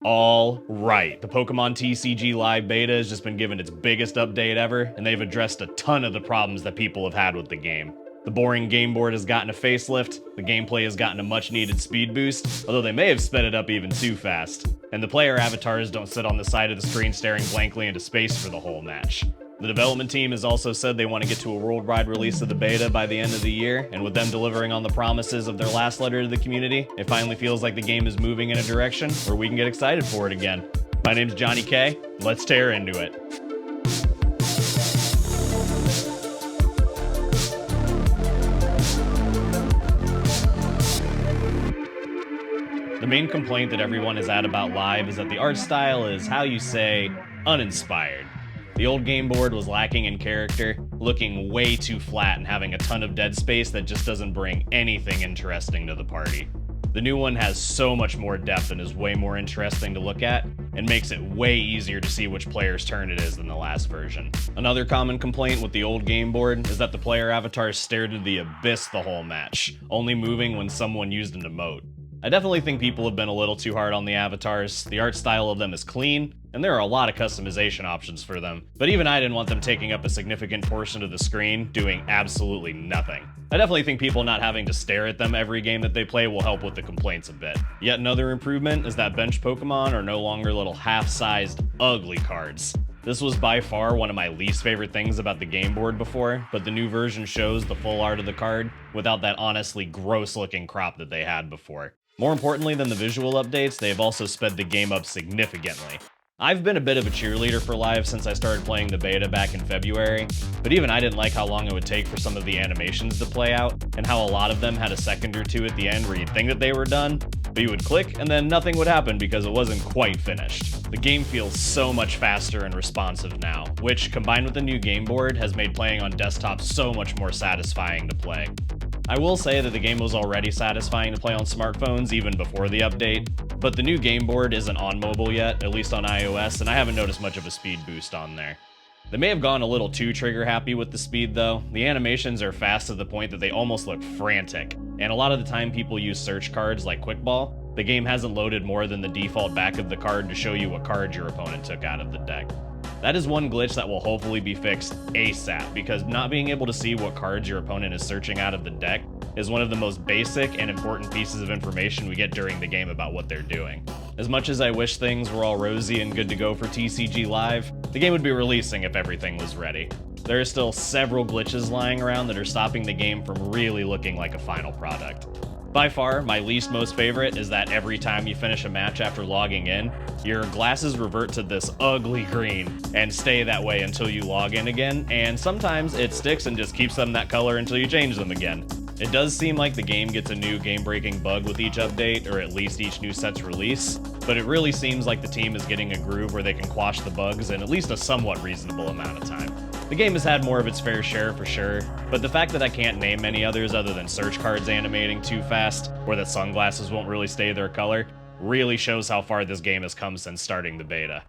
All right, the Pokemon TCG Live Beta has just been given its biggest update ever, and they've addressed a ton of the problems that people have had with the game. The boring game board has gotten a facelift, the gameplay has gotten a much needed speed boost, although they may have sped it up even too fast, and the player avatars don't sit on the side of the screen staring blankly into space for the whole match. The development team has also said they want to get to a worldwide release of the beta by the end of the year, and with them delivering on the promises of their last letter to the community, it finally feels like the game is moving in a direction where we can get excited for it again. My name's JohnnyK, let's tear into it. The main complaint that everyone has had about Live is that the art style is, how you say, uninspired. The old game board was lacking in character, looking way too flat and having a ton of dead space that just doesn't bring anything interesting to the party. The new one has so much more depth and is way more interesting to look at, and makes it way easier to see which player's turn it is than the last version. Another common complaint with the old game board is that the player avatars stared into the abyss the whole match, only moving when someone used an emote. I definitely think people have been a little too hard on the avatars. The art style of them is clean, and there are a lot of customization options for them, but even I didn't want them taking up a significant portion of the screen, doing absolutely nothing. I definitely think people not having to stare at them every game that they play will help with the complaints a bit. Yet another improvement is that bench Pokemon are no longer little half-sized, ugly cards. This was by far one of my least favorite things about the game board before, but the new version shows the full art of the card without that honestly gross-looking crop that they had before. More importantly than the visual updates, they have also sped the game up significantly. I've been a bit of a cheerleader for Live since I started playing the beta back in February, but even I didn't like how long it would take for some of the animations to play out, and how a lot of them had a second or two at the end where you'd think that they were done, but you would click and then nothing would happen because it wasn't quite finished. The game feels so much faster and responsive now, which, combined with the new game board, has made playing on desktop so much more satisfying to play. I will say that the game was already satisfying to play on smartphones even before the update, but the new game board isn't on mobile yet, at least on iOS, and I haven't noticed much of a speed boost on there. They may have gone a little too trigger happy with the speed though. The animations are fast to the point that they almost look frantic, and a lot of the time people use search cards like Quick Ball. The game hasn't loaded more than the default back of the card to show you what card your opponent took out of the deck. That is one glitch that will hopefully be fixed ASAP, because not being able to see what cards your opponent is searching out of the deck is one of the most basic and important pieces of information we get during the game about what they're doing. As much as I wish things were all rosy and good to go for TCG Live, the game would be releasing if everything was ready. There are still several glitches lying around that are stopping the game from really looking like a final product. By far, my least most favorite is that every time you finish a match after logging in, your glasses revert to this ugly green and stay that way until you log in again, and sometimes it sticks and just keeps them that color until you change them again. It does seem like the game gets a new game-breaking bug with each update, or at least each new set's release, but it really seems like the team is getting a groove where they can quash the bugs in at least a somewhat reasonable amount of time. The game has had more of its fair share for sure, but the fact that I can't name many others other than search cards animating too fast, or that sunglasses won't really stay their color, really shows how far this game has come since starting the beta.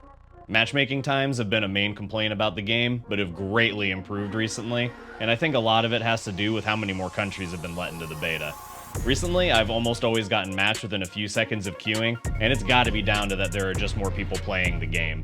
Matchmaking times have been a main complaint about the game, but have greatly improved recently, and I think a lot of it has to do with how many more countries have been let into the beta. Recently, I've almost always gotten matched within a few seconds of queuing, and it's gotta be down to that there are just more people playing the game.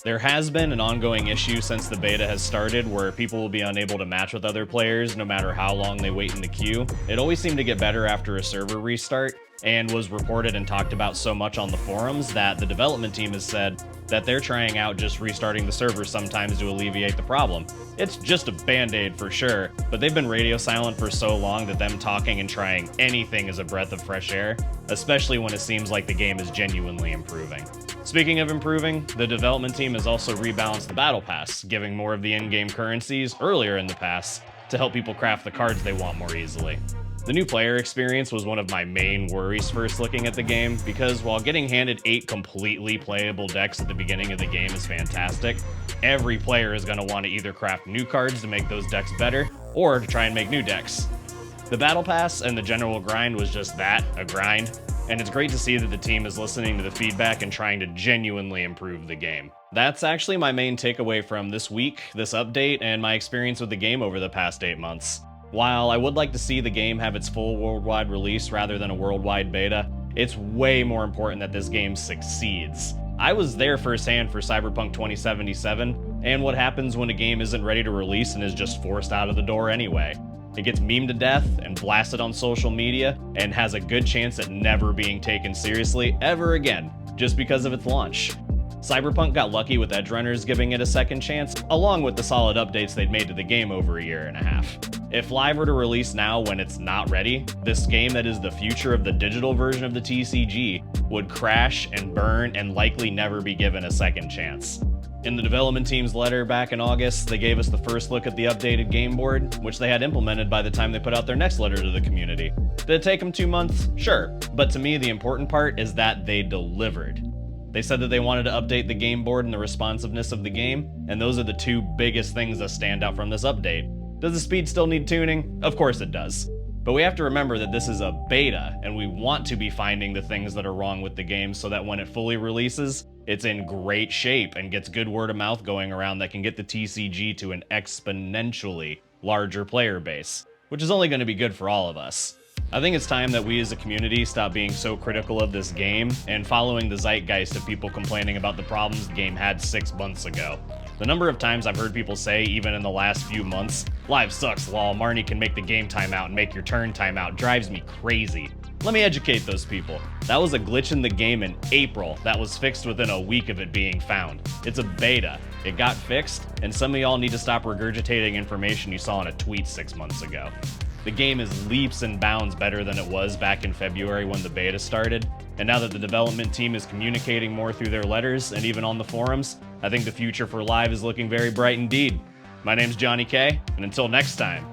There has been an ongoing issue since the beta has started where people will be unable to match with other players no matter how long they wait in the queue. It always seemed to get better after a server restart, and was reported and talked about so much on the forums that the development team has said that they're trying out just restarting the server sometimes to alleviate the problem. It's just a band-aid for sure, but they've been radio silent for so long that them talking and trying anything is a breath of fresh air, especially when it seems like the game is genuinely improving. Speaking of improving, the development team has also rebalanced the Battle Pass, giving more of the in-game currencies earlier in the pass to help people craft the cards they want more easily. The new player experience was one of my main worries first looking at the game, because while getting handed 8 completely playable decks at the beginning of the game is fantastic, every player is going to want to either craft new cards to make those decks better, or to try and make new decks. The Battle Pass and the general grind was just that, a grind, and it's great to see that the team is listening to the feedback and trying to genuinely improve the game. That's actually my main takeaway from this week, this update, and my experience with the game over the past 8 months. While I would like to see the game have its full worldwide release rather than a worldwide beta, It's way more important that this game succeeds. I was there firsthand for Cyberpunk 2077, and what happens when a game isn't ready to release and is just forced out of the door anyway. It gets memed to death and blasted on social media, and has a good chance at never being taken seriously ever again, just because of its launch. Cyberpunk got lucky with Edgerunners giving it a second chance, along with the solid updates they'd made to the game over a year and a half. If Live were to release now when it's not ready, this game that is the future of the digital version of the TCG would crash and burn and likely never be given a second chance. In the development team's letter back in August, they gave us the first look at the updated game board, which they had implemented by the time they put out their next letter to the community. Did it take them 2 months? Sure, but to me the important part is that they delivered. They said that they wanted to update the game board and the responsiveness of the game, and those are the two biggest things that stand out from this update. Does the speed still need tuning? Of course it does. But we have to remember that this is a beta, and we want to be finding the things that are wrong with the game so that when it fully releases, it's in great shape and gets good word of mouth going around that can get the TCG to an exponentially larger player base, which is only going to be good for all of us. I think it's time that we as a community stop being so critical of this game and following the zeitgeist of people complaining about the problems the game had 6 months ago. The number of times I've heard people say, even in the last few months, "Live sucks, lol, Marnie can make the game timeout and make your turn timeout," drives me crazy. Let me educate those people. That was a glitch in the game in April that was fixed within a week of it being found. It's a beta. It got fixed, and some of y'all need to stop regurgitating information you saw in a tweet 6 months ago. The game is leaps and bounds better than it was back in February when the beta started, and now that the development team is communicating more through their letters and even on the forums, I think the future for Live is looking very bright indeed. My name's JohnnyK, and until next time,